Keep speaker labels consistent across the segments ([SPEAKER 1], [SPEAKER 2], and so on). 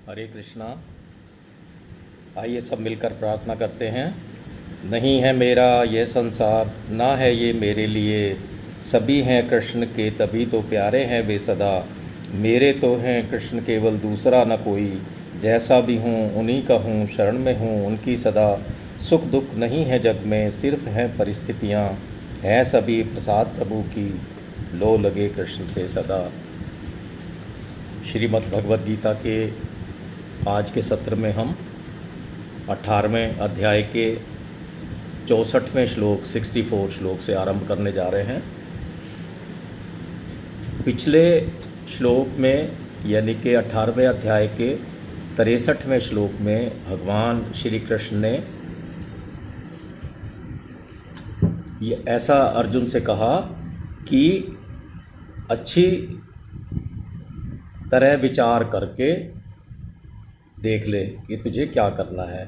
[SPEAKER 1] हरे कृष्णा। आइए सब मिलकर प्रार्थना करते हैं। नहीं है मेरा ये संसार, ना है ये मेरे लिए, सभी हैं कृष्ण के तभी तो प्यारे हैं वे सदा। मेरे तो हैं कृष्ण केवल दूसरा न कोई, जैसा भी हूँ उन्हीं का हूँ, शरण में हूँ उनकी सदा। सुख दुख नहीं है जग में, सिर्फ हैं परिस्थितियाँ, हैं सभी प्रसाद प्रभु की, लो लगे कृष्ण से सदा। श्रीमद् भगवद गीता के आज के सत्र में हम 18वें अध्याय के 64वें श्लोक 64 श्लोक से आरंभ करने जा रहे हैं। पिछले श्लोक में यानी कि 18वें अध्याय के 63वें श्लोक में भगवान श्री कृष्ण ने ये ऐसा अर्जुन से कहा कि अच्छी तरह विचार करके देख ले कि तुझे क्या करना है।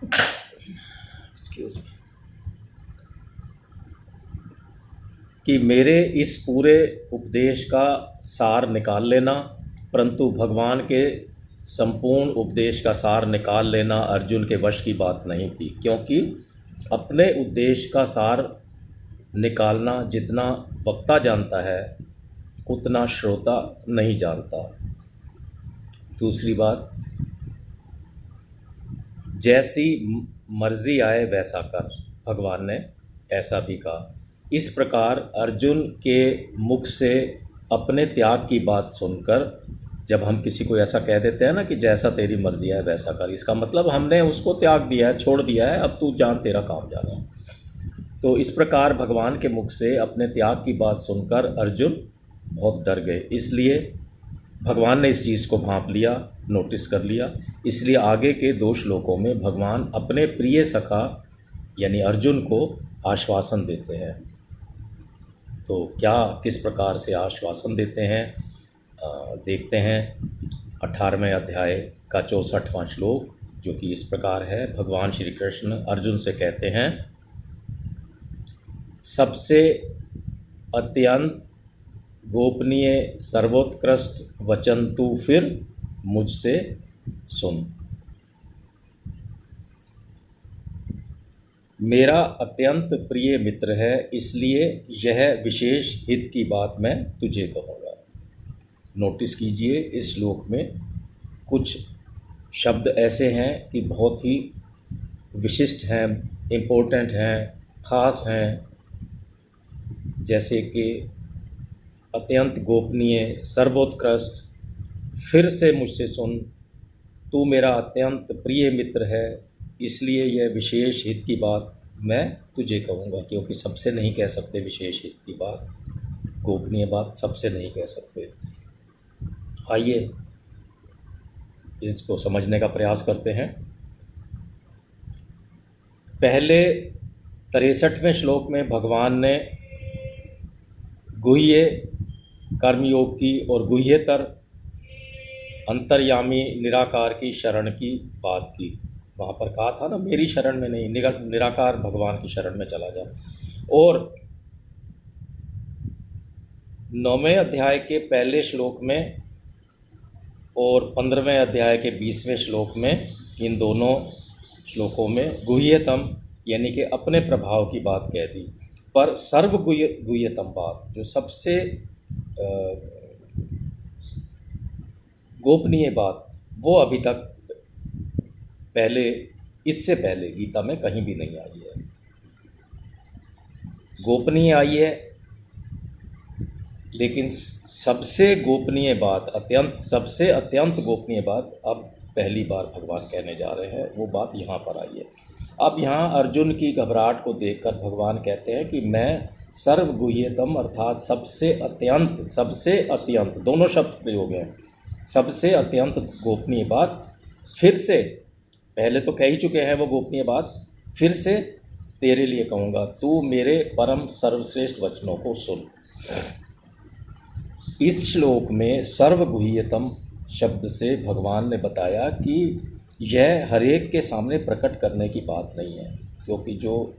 [SPEAKER 1] Excuse me. कि मेरे इस पूरे उपदेश का सार निकाल लेना, परंतु भगवान के संपूर्ण उपदेश का सार निकाल लेना अर्जुन के वश की बात नहीं थी, क्योंकि अपने उपदेश का सार निकालना जितना वक्ता जानता है उतना श्रोता नहीं जानता। दूसरी बात, जैसी मर्जी आए वैसा कर, भगवान ने ऐसा भी कहा। इस प्रकार अर्जुन के मुख से अपने त्याग की बात सुनकर जब हम किसी को ऐसा कह देते हैं ना कि जैसा तेरी मर्जी है वैसा कर, इसका मतलब हमने उसको त्याग दिया है, छोड़ दिया है, अब तू जान तेरा काम जाना। तो इस प्रकार भगवान के मुख से अपने त्याग की बात सुनकर अर्जुन बहुत डर गए। इसलिए भगवान ने इस चीज़ को भांप लिया, नोटिस कर लिया। इसलिए आगे के 2 श्लोकों में भगवान अपने प्रिय सखा यानी अर्जुन को आश्वासन देते हैं। तो क्या किस प्रकार से आश्वासन देते हैं देखते हैं। 18वें अध्याय का 64वां श्लोक जो कि इस प्रकार है। भगवान श्री कृष्ण अर्जुन से कहते हैं, सबसे अत्यंत गोपनीय सर्वोत्कृष्ट वचन तू फिर मुझसे सुन। मेरा अत्यंत प्रिय मित्र है, इसलिए यह विशेष हित की बात मैं तुझे कहूँगा। नोटिस कीजिए, इस श्लोक में कुछ शब्द ऐसे हैं कि बहुत ही विशिष्ट हैं, इम्पोर्टेंट हैं, ख़ास हैं, जैसे कि अत्यंत गोपनीय, सर्वोत्कृष्ट, फिर से मुझसे सुन, तू मेरा अत्यंत प्रिय मित्र है, इसलिए यह विशेष हित की बात मैं तुझे कहूँगा। क्योंकि सबसे नहीं कह सकते विशेष हित की बात, गोपनीय बात सबसे नहीं कह सकते। आइए इसको समझने का प्रयास करते हैं। पहले 63वें श्लोक में भगवान ने गुह्य कर्मयोग की और गुह्यतर अंतर्यामी निराकार की शरण की बात की। वहाँ पर कहा था ना, मेरी शरण में नहीं, निराकार भगवान की शरण में चला जा। और 9वें अध्याय के पहले श्लोक में और 15वें अध्याय के 20वें श्लोक में, इन दोनों श्लोकों में गुह्यतम यानी कि अपने प्रभाव की बात कह दी। पर सर्व गुह्यतम बात, जो सबसे गोपनीय बात, वो अभी तक इससे पहले गीता में कहीं भी नहीं आई है। गोपनीय आई है, लेकिन सबसे गोपनीय बात, सबसे अत्यंत गोपनीय बात अब पहली बार भगवान कहने जा रहे हैं। वो बात यहाँ पर आई है। अब यहाँ अर्जुन की घबराहट को देखकर भगवान कहते हैं कि मैं सर्वगुह्यतम अर्थात सबसे अत्यंत दोनों शब्द प्रयोग हैं, सबसे अत्यंत गोपनीय बात फिर से, पहले तो कह ही चुके हैं वो गोपनीय बात, फिर से तेरे लिए कहूँगा, तू मेरे परम सर्वश्रेष्ठ वचनों को सुन। इस श्लोक में सर्वगुह्यतम शब्द से भगवान ने बताया कि यह हरेक के सामने प्रकट करने की बात नहीं है, क्योंकि जो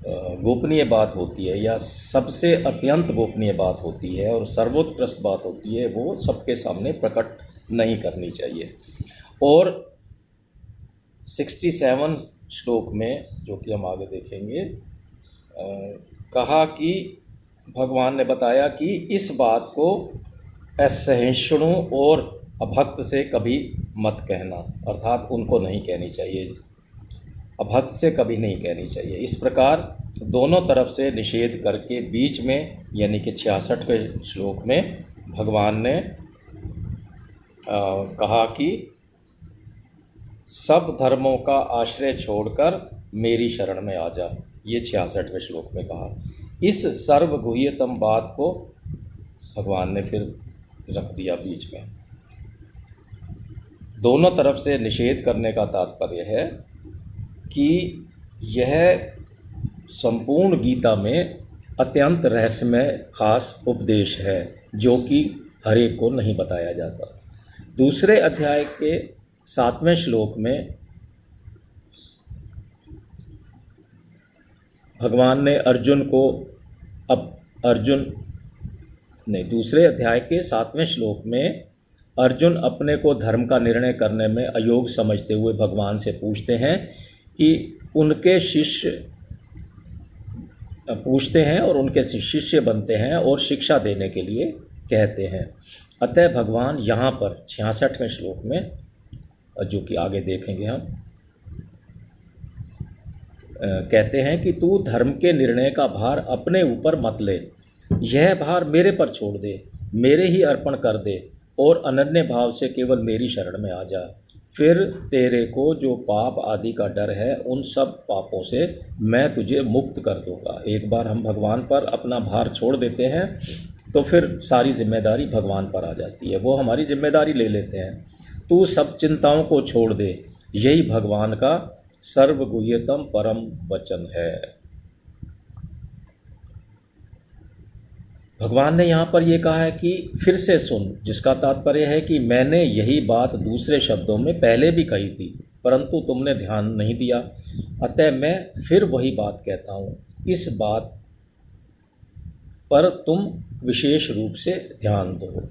[SPEAKER 1] गोपनीय बात होती है या सबसे अत्यंत गोपनीय बात होती है और सर्वोत्कृष्ट बात होती है, वो सबके सामने प्रकट नहीं करनी चाहिए। और 67 श्लोक में, जो कि हम आगे देखेंगे, कहा कि भगवान ने बताया कि इस बात को असहिष्णु और अभक्त से कभी मत कहना, अर्थात उनको नहीं कहनी चाहिए, अभक्त से कभी नहीं कहनी चाहिए। इस प्रकार दोनों तरफ से निषेध करके बीच में यानी कि 66वें श्लोक में भगवान ने कहा कि सब धर्मों का आश्रय छोड़कर मेरी शरण में आ जा, ये 66वें श्लोक में कहा। इस सर्वगुह्यतम बात को भगवान ने फिर रख दिया बीच में। दोनों तरफ से निषेध करने का तात्पर्य है कि यह संपूर्ण गीता में अत्यंत रहस्यमय खास उपदेश है जो कि हर एक को नहीं बताया जाता। दूसरे अध्याय के 7वें श्लोक में भगवान ने दूसरे अध्याय के 7वें श्लोक में अर्जुन अपने को धर्म का निर्णय करने में अयोग्य समझते हुए भगवान से पूछते हैं कि उनके शिष्य पूछते हैं और उनके शिष्य बनते हैं और शिक्षा देने के लिए कहते हैं। अतः भगवान यहाँ पर 66वें श्लोक में, जो कि आगे देखेंगे हम, कहते हैं कि तू धर्म के निर्णय का भार अपने ऊपर मत ले, यह भार मेरे पर छोड़ दे, मेरे ही अर्पण कर दे और अनन्य भाव से केवल मेरी शरण में आ जा। फिर तेरे को जो पाप आदि का डर है उन सब पापों से मैं तुझे मुक्त कर दूंगा। एक बार हम भगवान पर अपना भार छोड़ देते हैं तो फिर सारी जिम्मेदारी भगवान पर आ जाती है, वो हमारी जिम्मेदारी ले लेते हैं। तू सब चिंताओं को छोड़ दे, यही भगवान का सर्वगुह्यतम परम वचन है। भगवान ने यहाँ पर ये कहा है कि फिर से सुन, जिसका तात्पर्य है कि मैंने यही बात दूसरे शब्दों में पहले भी कही थी परंतु तुमने ध्यान नहीं दिया, अतः मैं फिर वही बात कहता हूँ। इस बात पर तुम विशेष रूप से ध्यान दो।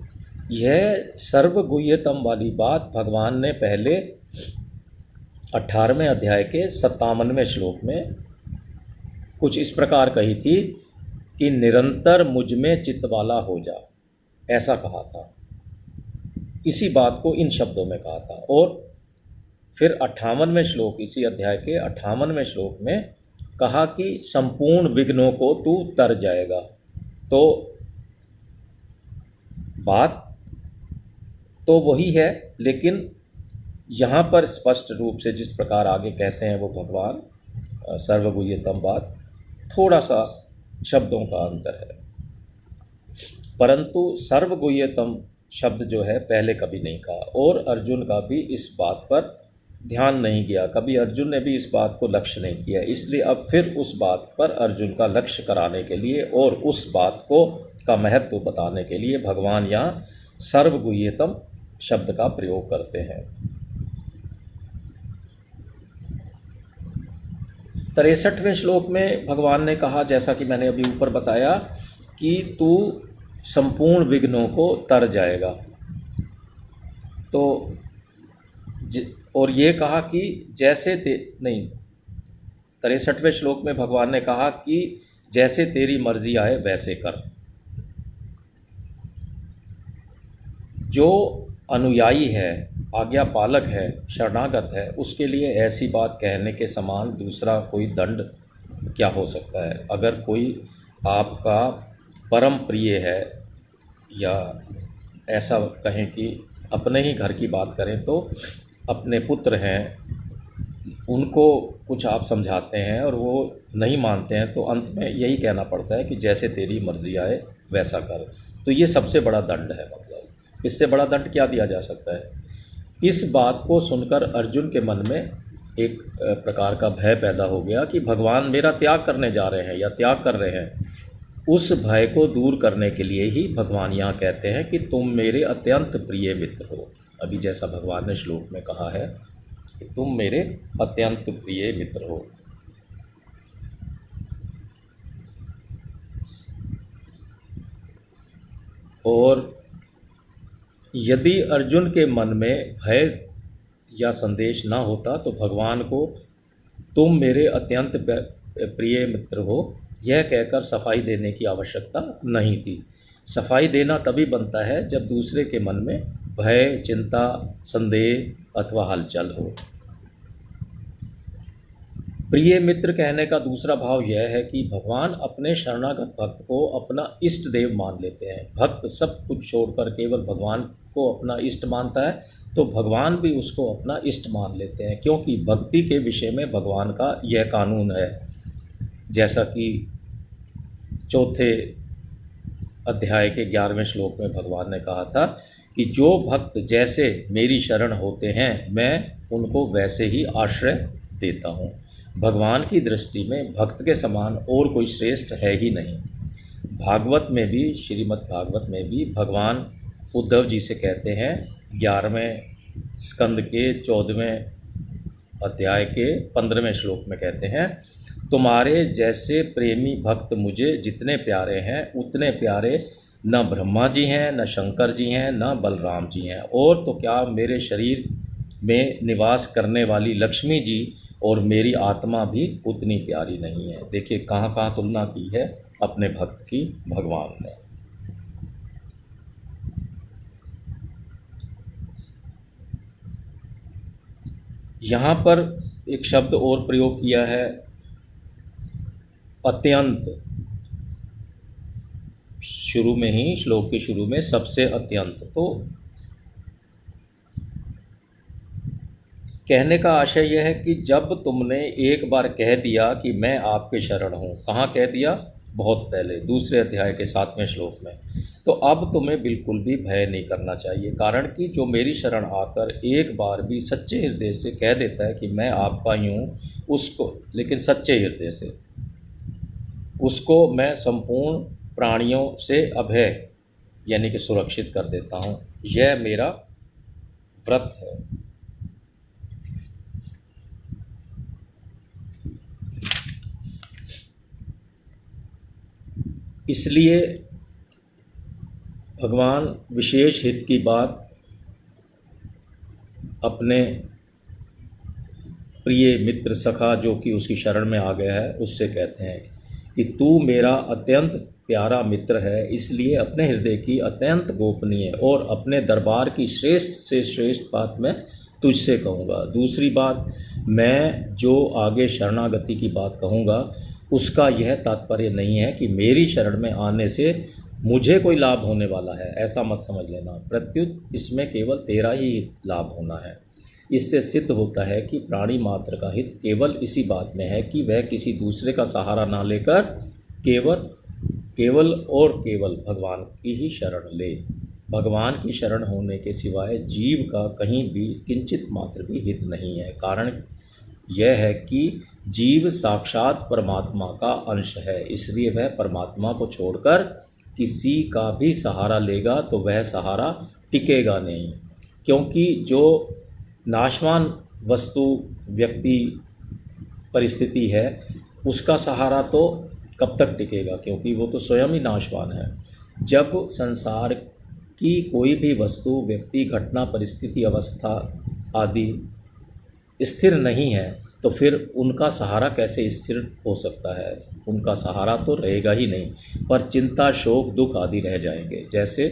[SPEAKER 1] यह सर्वगुह्यतम वाली बात भगवान ने पहले 18वें अध्याय के 57वें श्लोक में कुछ इस प्रकार कही थी कि निरंतर मुझ में चित्त वाला हो जा, ऐसा कहा था। इसी बात को इन शब्दों में कहा था। और फिर 58वें श्लोक, इसी अध्याय के 58वें श्लोक में कहा कि संपूर्ण विघ्नों को तू तर जाएगा। तो बात तो वही है, लेकिन यहाँ पर स्पष्ट रूप से जिस प्रकार आगे कहते हैं वो भगवान सर्वगुह्यतम बात, थोड़ा सा शब्दों का अंतर है, परंतु सर्वगुह्यतम शब्द जो है पहले कभी नहीं कहा और अर्जुन का भी इस बात पर ध्यान नहीं गया, कभी अर्जुन ने भी इस बात को लक्ष्य नहीं किया। इसलिए अब फिर उस बात पर अर्जुन का लक्ष्य कराने के लिए और उस बात को का महत्व बताने के लिए भगवान यहाँ सर्वगुह्यतम शब्द का प्रयोग करते हैं। 63वें श्लोक में भगवान ने कहा, जैसा कि मैंने अभी ऊपर बताया, कि तू संपूर्ण विघ्नों को तर जाएगा। तो और ये कहा कि जैसे 63वें श्लोक में भगवान ने कहा कि जैसे तेरी मर्जी आए वैसे कर। जो अनुयायी है, आज्ञा पालक है, शरणागत है, उसके लिए ऐसी बात कहने के समान दूसरा कोई दंड क्या हो सकता है। अगर कोई आपका परम प्रिय है, या ऐसा कहें कि अपने ही घर की बात करें तो अपने पुत्र हैं, उनको कुछ आप समझाते हैं और वो नहीं मानते हैं, तो अंत में यही कहना पड़ता है कि जैसे तेरी मर्जी आए वैसा कर। तो ये सबसे बड़ा दंड है। मतलब इससे बड़ा दंड क्या दिया जा सकता है। इस बात को सुनकर अर्जुन के मन में एक प्रकार का भय पैदा हो गया कि भगवान मेरा त्याग करने जा रहे हैं या त्याग कर रहे हैं। उस भय को दूर करने के लिए ही भगवान यहाँ कहते हैं कि तुम मेरे अत्यंत प्रिय मित्र हो। अभी जैसा भगवान ने श्लोक में कहा है कि तुम मेरे अत्यंत प्रिय मित्र हो। और यदि अर्जुन के मन में भय या संदेश ना होता तो भगवान को तुम मेरे अत्यंत प्रिय मित्र हो यह कहकर सफाई देने की आवश्यकता नहीं थी। सफाई देना तभी बनता है जब दूसरे के मन में भय, चिंता, संदेह अथवा हलचल हो। प्रिय मित्र कहने का दूसरा भाव यह है कि भगवान अपने शरणागत भक्त को अपना इष्ट देव मान लेते हैं। भक्त सब कुछ छोड़कर केवल भगवान को अपना इष्ट मानता है तो भगवान भी उसको अपना इष्ट मान लेते हैं, क्योंकि भक्ति के विषय में भगवान का यह कानून है। जैसा कि चौथे अध्याय के 11वें श्लोक में भगवान ने कहा था कि जो भक्त जैसे मेरी शरण होते हैं मैं उनको वैसे ही आश्रय देता हूँ। भगवान की दृष्टि में भक्त के समान और कोई श्रेष्ठ है ही नहीं। भागवत में भी, श्रीमद् भागवत में भी भगवान उद्धव जी से कहते हैं 11वें स्कंद के 14वें अध्याय के 15वें श्लोक में कहते हैं, तुम्हारे जैसे प्रेमी भक्त मुझे जितने प्यारे हैं उतने प्यारे न ब्रह्मा जी हैं, न शंकर जी हैं, न बलराम जी हैं, और तो क्या मेरे शरीर में निवास करने वाली लक्ष्मी जी और मेरी आत्मा भी उतनी प्यारी नहीं है। देखिए कहाँ कहाँ तुलना की है अपने भक्त की भगवान ने। यहाँ पर एक शब्द और प्रयोग किया है, अत्यंत। शुरू में ही, श्लोक के शुरू में सबसे अत्यंत। तो कहने का आशय यह है कि जब तुमने एक बार कह दिया कि मैं आपके शरण हूँ, कहाँ कह दिया? बहुत पहले, दूसरे अध्याय के 7वें श्लोक में। तो अब तुम्हें बिल्कुल भी भय नहीं करना चाहिए, कारण कि जो मेरी शरण आकर एक बार भी सच्चे हृदय से कह देता है कि मैं आपका ही हूँ, उसको, लेकिन सच्चे हृदय से, उसको मैं संपूर्ण प्राणियों से अभय यानी कि सुरक्षित कर देता हूँ। यह मेरा व्रत है। इसलिए भगवान विशेष हित की बात अपने प्रिय मित्र सखा जो कि उसकी शरण में आ गया है उससे कहते हैं कि तू मेरा अत्यंत प्यारा मित्र है, इसलिए अपने हृदय की अत्यंत गोपनीय और अपने दरबार की श्रेष्ठ से श्रेष्ठ बात मैं तुझसे कहूँगा। दूसरी बात, मैं जो आगे शरणागति की बात कहूँगा उसका यह तात्पर्य नहीं है कि मेरी शरण में आने से मुझे कोई लाभ होने वाला है, ऐसा मत समझ लेना। प्रत्युत इसमें केवल तेरा ही लाभ होना है। इससे सिद्ध होता है कि प्राणी मात्र का हित केवल इसी बात में है कि वह किसी दूसरे का सहारा ना लेकर केवल और केवल भगवान की ही शरण ले। भगवान की शरण होने के सिवाय जीव का कहीं भी किंचित मात्र भी हित नहीं है। कारण यह है कि जीव साक्षात परमात्मा का अंश है, इसलिए वह परमात्मा को छोड़कर किसी का भी सहारा लेगा तो वह सहारा टिकेगा नहीं, क्योंकि जो नाशवान वस्तु, व्यक्ति, परिस्थिति है उसका सहारा तो कब तक टिकेगा, क्योंकि वो तो स्वयं ही नाशवान है। जब संसार की कोई भी वस्तु, व्यक्ति, घटना, परिस्थिति, अवस्था आदि स्थिर नहीं है तो फिर उनका सहारा कैसे स्थिर हो सकता है? उनका सहारा तो रहेगा ही नहीं, पर चिंता, शोक, दुख आदि रह जाएंगे। जैसे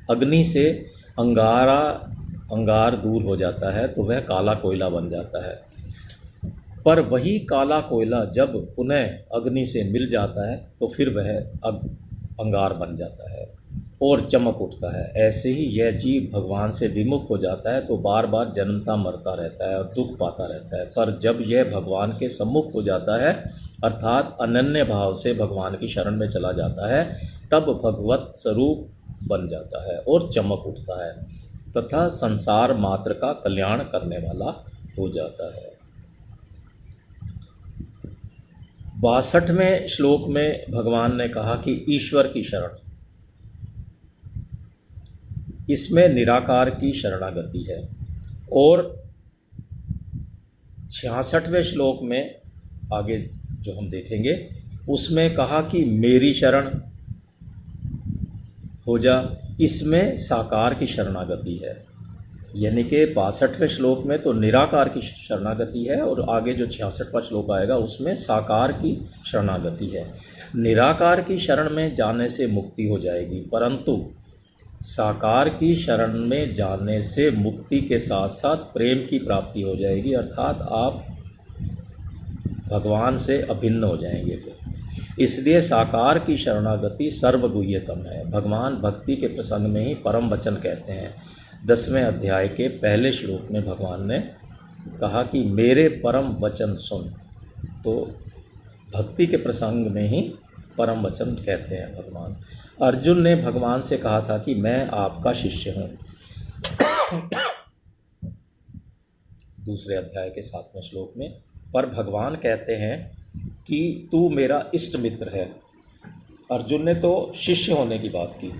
[SPEAKER 1] अग्नि से अंगार दूर हो जाता है तो वह काला कोयला बन जाता है, पर वही काला कोयला जब पुनः अग्नि से मिल जाता है तो फिर वह अंगार बन जाता है और चमक उठता है। ऐसे ही यह जीव भगवान से विमुख हो जाता है तो बार बार जन्मता मरता रहता है और दुख पाता रहता है, पर जब यह भगवान के सम्मुख हो जाता है अर्थात अनन्य भाव से भगवान की शरण में चला जाता है, तब भगवत स्वरूप बन जाता है और चमक उठता है तथा संसार मात्र का कल्याण करने वाला हो जाता है। 62वें श्लोक में भगवान ने कहा कि ईश्वर की शरण, इसमें निराकार की शरणागति है। और 66वें श्लोक में आगे जो हम देखेंगे उसमें कहा कि मेरी शरण, हो जा, इसमें साकार की शरणागति है। यानी कि 62वें श्लोक में तो निराकार की शरणागति है और आगे जो 66वां श्लोक आएगा उसमें साकार की शरणागति है। निराकार की शरण में जाने से मुक्ति हो जाएगी, परंतु साकार की शरण में जाने से मुक्ति के साथ साथ प्रेम की प्राप्ति हो जाएगी, अर्थात आप भगवान से अभिन्न हो जाएंगे फिर। इसलिए साकार की शरणागति सर्वगुह्यतम है। भगवान भक्ति के प्रसंग में ही परम वचन कहते हैं। 10वें अध्याय के पहले श्लोक में भगवान ने कहा कि मेरे परम वचन सुन। तो भक्ति के प्रसंग में ही परम वचन कहते हैं भगवान। अर्जुन ने भगवान से कहा था कि मैं आपका शिष्य हूँ। दूसरे अध्याय के 7वें श्लोक में। पर भगवान कहते हैं कि तू मेरा इष्ट मित्र है। अर्जुन ने तो शिष्य होने की बात की,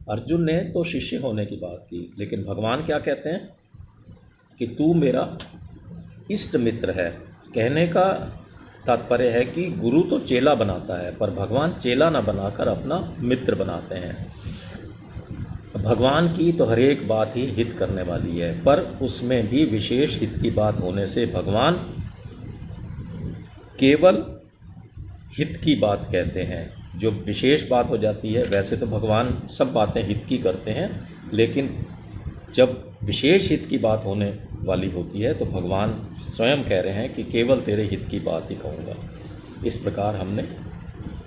[SPEAKER 1] अर्जुन ने तो शिष्य होने की बात की, लेकिन भगवान क्या कहते हैं कि तू मेरा इष्ट मित्र है। कहने का तात्पर्य है कि गुरु तो चेला बनाता है, पर भगवान चेला न बनाकर अपना मित्र बनाते हैं। भगवान की तो हर एक बात ही हित करने वाली है, पर उसमें भी विशेष हित की बात होने से भगवान केवल हित की बात कहते हैं। जो विशेष बात हो जाती है, वैसे तो भगवान सब बातें हित की करते हैं, लेकिन जब विशेष हित की बात होने वाली होती है तो भगवान स्वयं कह रहे हैं कि केवल तेरे हित की बात ही कहूँगा। इस प्रकार हमने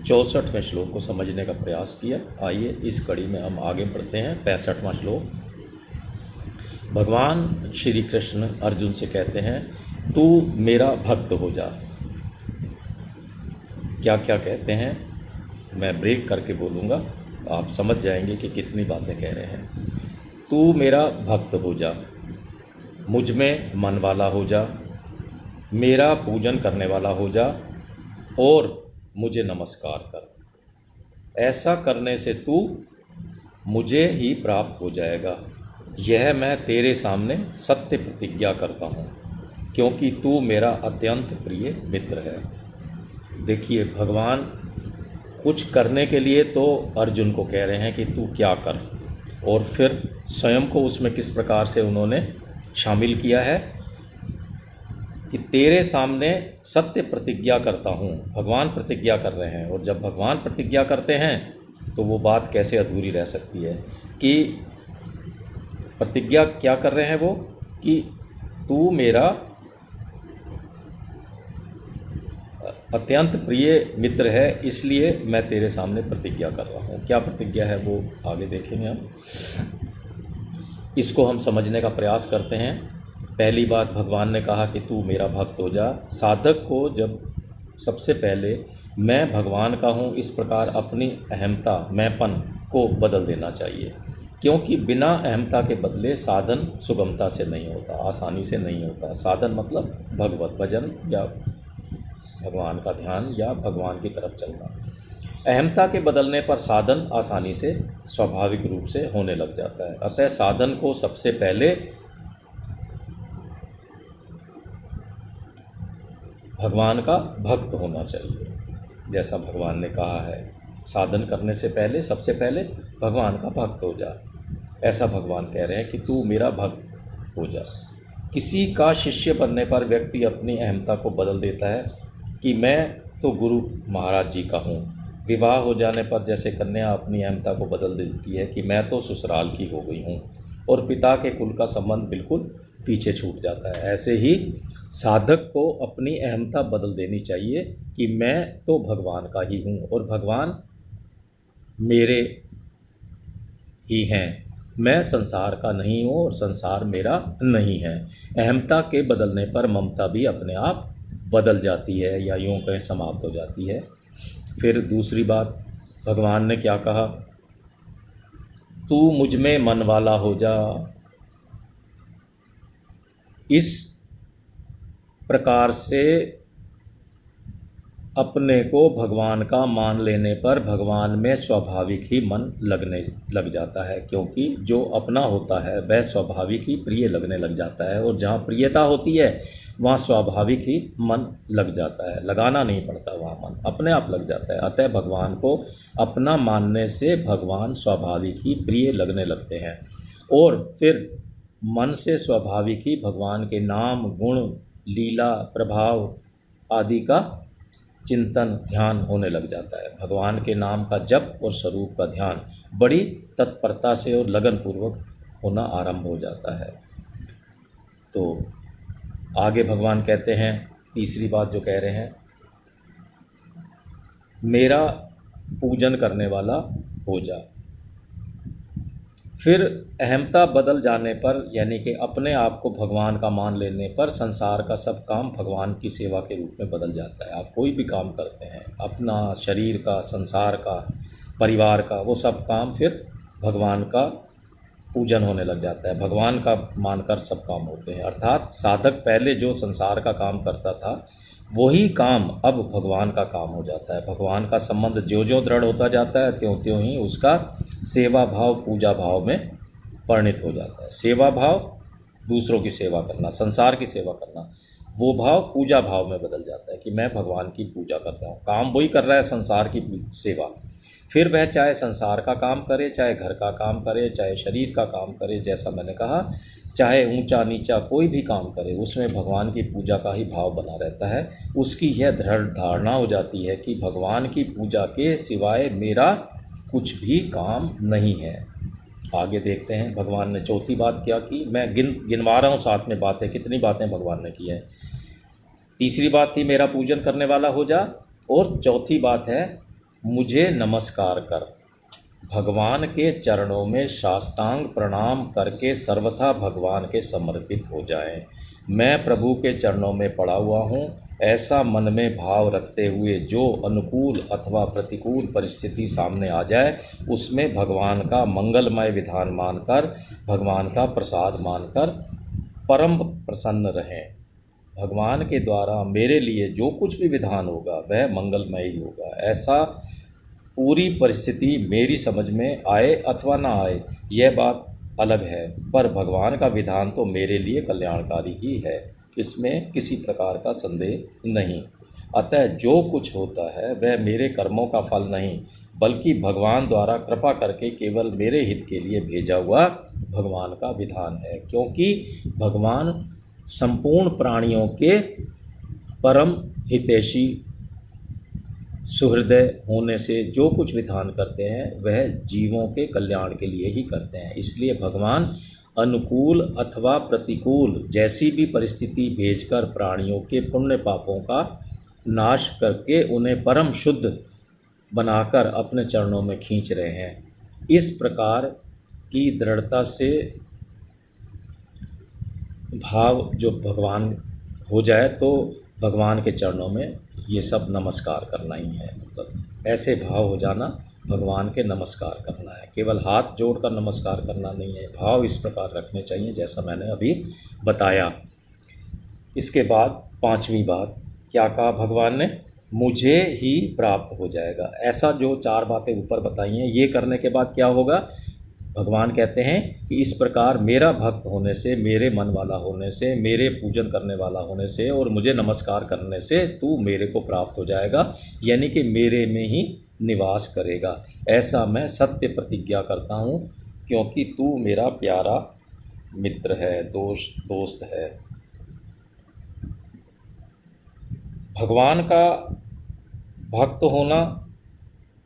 [SPEAKER 1] 64वें श्लोक को समझने का प्रयास किया। आइए इस कड़ी में हम आगे बढ़ते हैं। 65वां श्लोक। भगवान श्री कृष्ण अर्जुन से कहते हैं तू मेरा भक्त हो जा। क्या क्या कहते हैं मैं ब्रेक करके बोलूँगा, आप समझ जाएंगे कि कितनी बातें कह रहे हैं। तू मेरा भक्त हो जा, मुझ में मन वाला हो जा, मेरा पूजन करने वाला हो जा और मुझे नमस्कार कर। ऐसा करने से तू मुझे ही प्राप्त हो जाएगा। यह मैं तेरे सामने सत्य प्रतिज्ञा करता हूँ, क्योंकि तू मेरा अत्यंत प्रिय मित्र है। देखिए, भगवान कुछ करने के लिए तो अर्जुन को कह रहे हैं कि तू क्या कर, और फिर स्वयं को उसमें किस प्रकार से उन्होंने शामिल किया है कि तेरे सामने सत्य प्रतिज्ञा करता हूँ। भगवान प्रतिज्ञा कर रहे हैं, और जब भगवान प्रतिज्ञा करते हैं तो वो बात कैसे अधूरी रह सकती है कि प्रतिज्ञा क्या कर रहे हैं वो, कि तू मेरा अत्यंत प्रिय मित्र है, इसलिए मैं तेरे सामने प्रतिज्ञा कर रहा हूँ। क्या प्रतिज्ञा है वो आगे देखेंगे हम। इसको हम समझने का प्रयास करते हैं। पहली बात, भगवान ने कहा कि तू मेरा भक्त हो जा। साधक को जब सबसे पहले मैं भगवान का हूँ इस प्रकार अपनी अहमता, मैंपन को बदल देना चाहिए, क्योंकि बिना अहमता के बदले साधन सुगमता से नहीं होता, आसानी से नहीं होता। साधन मतलब भगवत भजन या भगवान का ध्यान या भगवान की तरफ चलना। अहमता के बदलने पर साधन आसानी से स्वाभाविक रूप से होने लग जाता है। अतः साधन को सबसे पहले भगवान का भक्त होना चाहिए, जैसा भगवान ने कहा है, साधन करने से पहले सबसे पहले भगवान का भक्त हो जा। ऐसा भगवान कह रहे हैं कि तू मेरा भक्त हो जा। किसी का शिष्य बनने पर व्यक्ति अपनी अहमता को बदल देता है कि मैं तो गुरु महाराज जी का हूँ। विवाह हो जाने पर जैसे कन्या अपनी अहमता को बदल देती है कि मैं तो ससुराल की हो गई हूँ, और पिता के कुल का संबंध बिल्कुल पीछे छूट जाता है। ऐसे ही साधक को अपनी अहमता बदल देनी चाहिए कि मैं तो भगवान का ही हूँ और भगवान मेरे ही हैं, मैं संसार का नहीं हूँ और संसार मेरा नहीं है। अहमता के बदलने पर ममता भी अपने आप बदल जाती है, या यूँ कहें समाप्त हो जाती है। फिर दूसरी बात, भगवान ने क्या कहा, तू मुझ में मन वाला हो जा। इस प्रकार से अपने को भगवान का मान लेने पर भगवान में स्वाभाविक ही मन लगने लग जाता है, क्योंकि जो अपना होता है वह स्वाभाविक ही प्रिय लगने लग जाता है, और जहाँ प्रियता होती है वहाँ स्वाभाविक ही मन लग जाता है, लगाना नहीं पड़ता, वहाँ मन अपने आप लग जाता है। अतः भगवान को अपना मानने से भगवान स्वाभाविक ही प्रिय लगने लगते हैं, और फिर मन से स्वाभाविक ही भगवान के नाम, गुण, लीला, प्रभाव आदि का चिंतन, ध्यान होने लग जाता है। भगवान के नाम का जप और स्वरूप का ध्यान बड़ी तत्परता से और लगन पूर्वक होना आरंभ हो जाता है। तो आगे भगवान कहते हैं, तीसरी बात जो कह रहे हैं, मेरा पूजन करने वाला हो जा। फिर अहमता बदल जाने पर, यानी कि अपने आप को भगवान का मान लेने पर, संसार का सब काम भगवान की सेवा के रूप में बदल जाता है। आप कोई भी काम करते हैं, अपना शरीर का, संसार का, परिवार का, वो सब काम फिर भगवान का पूजन होने लग जाता है, भगवान का मानकर सब काम होते हैं। अर्थात साधक पहले जो संसार का काम करता था वही काम अब भगवान का काम हो जाता है। भगवान का संबंध जो जो दृढ़ होता जाता है त्यों त्यों ही उसका सेवा भाव पूजा भाव में परिणित हो जाता है। सेवा भाव दूसरों की सेवा करना, संसार की सेवा करना, वो भाव पूजा भाव में बदल जाता है कि मैं भगवान की पूजा कर रहा हूँ। काम वही कर रहा है, संसार की सेवा। फिर वह चाहे संसार का काम करे, चाहे घर का काम करे, चाहे शरीर का काम करे, जैसा मैंने कहा, चाहे ऊंचा नीचा कोई भी काम करे, उसमें भगवान की पूजा का ही भाव बना रहता है। उसकी यह दृढ़ धारणा हो जाती है कि भगवान की पूजा के सिवाय मेरा कुछ भी काम नहीं है। आगे देखते हैं भगवान ने चौथी बात क्या की। मैं गिनवा रहा हूँ साथ में बातें, कितनी बातें भगवान ने की है। तीसरी बात थी मेरा पूजन करने वाला हो जा, और चौथी बात है मुझे नमस्कार कर। भगवान के चरणों में साष्टांग प्रणाम करके सर्वथा भगवान के समर्पित हो जाएं। मैं प्रभु के चरणों में पड़ा हुआ हूँ, ऐसा मन में भाव रखते हुए जो अनुकूल अथवा प्रतिकूल परिस्थिति सामने आ जाए उसमें भगवान का मंगलमय विधान मानकर, भगवान का प्रसाद मानकर परम प्रसन्न रहें। भगवान के द्वारा मेरे लिए जो कुछ भी विधान होगा वह मंगलमय ही होगा। ऐसा पूरी परिस्थिति मेरी समझ में आए अथवा ना आए यह बात अलग है, पर भगवान का विधान तो मेरे लिए कल्याणकारी ही है, इसमें किसी प्रकार का संदेह नहीं। अतः जो कुछ होता है वह मेरे कर्मों का फल नहीं, बल्कि भगवान द्वारा कृपा करके केवल मेरे हित के लिए भेजा हुआ भगवान का विधान है। क्योंकि भगवान संपूर्ण प्राणियों के परम हितैषी सुहृदय होने से जो कुछ विधान करते हैं वह जीवों के कल्याण के लिए ही करते हैं। इसलिए भगवान अनुकूल अथवा प्रतिकूल जैसी भी परिस्थिति भेजकर प्राणियों के पुण्य पापों का नाश करके उन्हें परम शुद्ध बनाकर अपने चरणों में खींच रहे हैं। इस प्रकार की दृढ़ता से भाव जो भगवान हो जाए तो भगवान के चरणों में ये सब नमस्कार करना ही है। मतलब ऐसे भाव हो जाना, भगवान के नमस्कार करना है, केवल हाथ जोड़कर नमस्कार करना नहीं है। भाव इस प्रकार रखने चाहिए जैसा मैंने अभी बताया। इसके बाद पांचवी बात क्या कहा भगवान ने, मुझे ही प्राप्त हो जाएगा। ऐसा जो चार बातें ऊपर बताई हैं ये करने के बाद क्या होगा, भगवान कहते हैं कि इस प्रकार मेरा भक्त होने से, मेरे मन वाला होने से, मेरे पूजन करने वाला होने से और मुझे नमस्कार करने से तू मेरे को प्राप्त हो जाएगा, यानी कि मेरे में ही निवास करेगा। ऐसा मैं सत्य प्रतिज्ञा करता हूँ, क्योंकि तू मेरा प्यारा मित्र है, दोस्त है। भगवान का भक्त होना,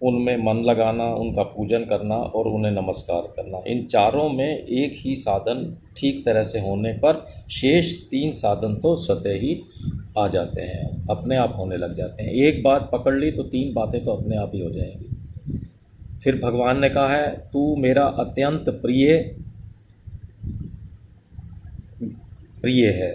[SPEAKER 1] उनमें मन लगाना, उनका पूजन करना और उन्हें नमस्कार करना, इन चारों में एक ही साधन ठीक तरह से होने पर शेष तीन साधन तो स्वतः ही आ जाते हैं, अपने आप होने लग जाते हैं। एक बात पकड़ ली तो तीन बातें तो अपने आप ही हो जाएंगी। फिर भगवान ने कहा है तू मेरा अत्यंत प्रिय है,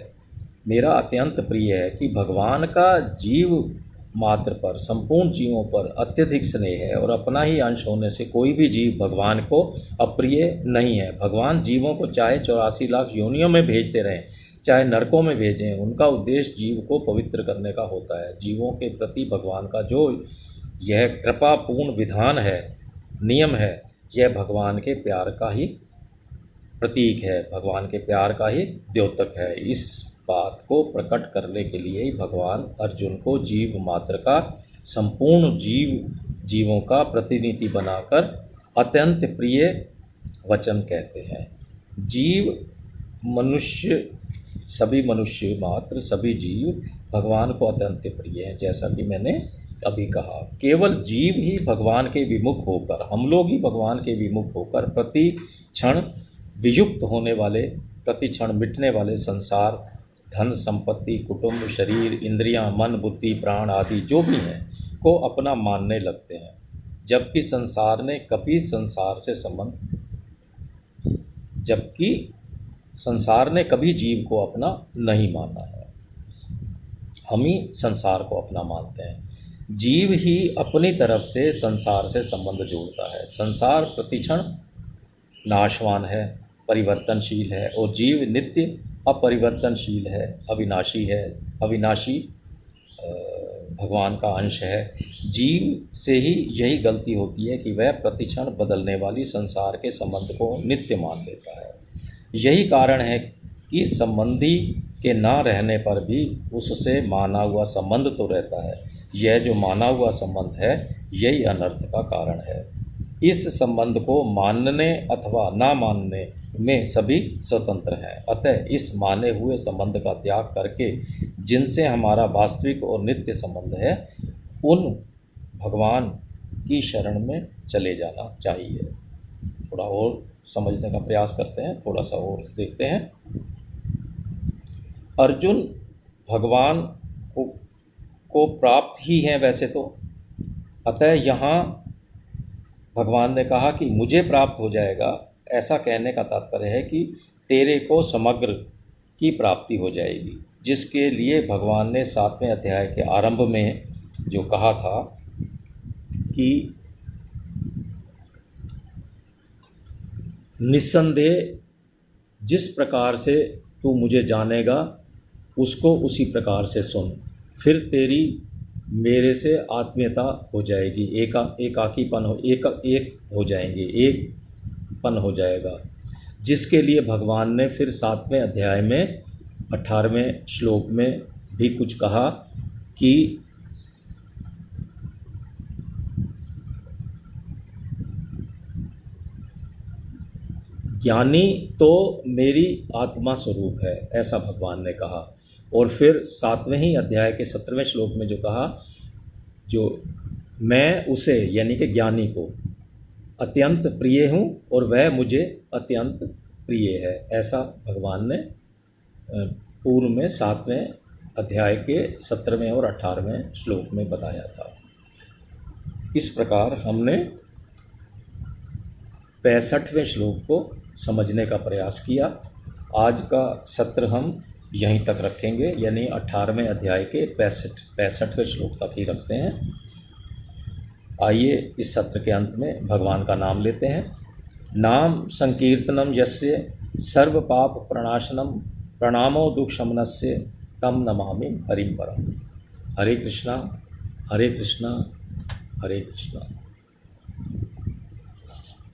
[SPEAKER 1] मेरा अत्यंत प्रिय है कि भगवान का जीव मात्र पर, संपूर्ण जीवों पर अत्यधिक स्नेह है और अपना ही अंश होने से कोई भी जीव भगवान को अप्रिय नहीं है। भगवान जीवों को चाहे 84 लाख योनियों में भेजते रहें, चाहे नरकों में भेजें, उनका उद्देश्य जीव को पवित्र करने का होता है। जीवों के प्रति भगवान का जो यह कृपापूर्ण विधान है, नियम है, यह भगवान के प्यार का ही प्रतीक है, भगवान के प्यार का ही द्योतक है। इस बात को प्रकट करने के लिए ही भगवान अर्जुन को जीव मात्र का, संपूर्ण जीवों का प्रतिनिधि बनाकर अत्यंत प्रिय वचन कहते हैं। जीव, मनुष्य, सभी मनुष्य मात्र, सभी जीव भगवान को अत्यंत प्रिय हैं, जैसा कि मैंने अभी कहा। केवल जीव ही भगवान के विमुख होकर, हम लोग ही भगवान के विमुख होकर प्रति क्षण वियुक्त होने वाले, प्रति क्षण मिटने वाले संसार, धन संपत्ति, कुटुंब, शरीर, इंद्रियां, मन, बुद्धि, प्राण आदि जो भी हैं को अपना मानने लगते हैं, जबकि संसार ने कभी जीव को अपना नहीं माना है। हम ही संसार को अपना मानते हैं। जीव ही अपनी तरफ से संसार से संबंध जोड़ता है। संसार प्रतिक्षण नाशवान है, परिवर्तनशील है, और जीव नित्य अपरिवर्तनशील है, अविनाशी है, अविनाशी भगवान का अंश है। जीव से ही यही गलती होती है कि वह प्रतिक्षण बदलने वाली संसार के संबंध को नित्य मान लेता है। यही कारण है कि संबंधी के ना रहने पर भी उससे माना हुआ संबंध तो रहता है। यह जो माना हुआ संबंध है, यही अनर्थ का कारण है। इस संबंध को मानने अथवा ना मानने में सभी स्वतंत्र हैं। अतः इस माने हुए संबंध का त्याग करके जिनसे हमारा वास्तविक और नित्य संबंध है, उन भगवान की शरण में चले जाना चाहिए। थोड़ा और समझने का प्रयास करते हैं, थोड़ा सा और देखते हैं। अर्जुन भगवान को प्राप्त ही हैं वैसे तो, अतः यहाँ भगवान ने कहा कि मुझे प्राप्त हो जाएगा, ऐसा कहने का तात्पर्य है कि तेरे को समग्र की प्राप्ति हो जाएगी, जिसके लिए भगवान ने 7वें अध्याय के आरंभ में जो कहा था कि निस्संदेह जिस प्रकार से तू मुझे जानेगा उसको उसी प्रकार से सुन, फिर तेरी मेरे से आत्मीयता हो जाएगी, एक हो जाएंगे, एकपन हो जाएगा। जिसके लिए भगवान ने फिर 7वें अध्याय में 18वें श्लोक में भी कुछ कहा कि ज्ञानी तो मेरी आत्मा स्वरूप है, ऐसा भगवान ने कहा। और फिर 7वें ही अध्याय के 17वें श्लोक में जो कहा, जो मैं उसे यानी कि ज्ञानी को अत्यंत प्रिय हूँ और वह मुझे अत्यंत प्रिय है, ऐसा भगवान ने पूर्व में 7वें अध्याय के 17वें और 18वें श्लोक में बताया था। इस प्रकार हमने 65वें श्लोक को समझने का प्रयास किया। आज का सत्र हम यहीं तक रखेंगे, यानी 18वें अध्याय के 65वें श्लोक तक ही रखते हैं। आइए इस सत्र के अंत में भगवान का नाम लेते हैं। नाम संकीर्तनम यस्य सर्व पाप प्रणाशनम प्रणामो दुख शमनस्य तम नमामि हरिं परम। हरे कृष्णा हरे कृष्णा हरे कृष्णा।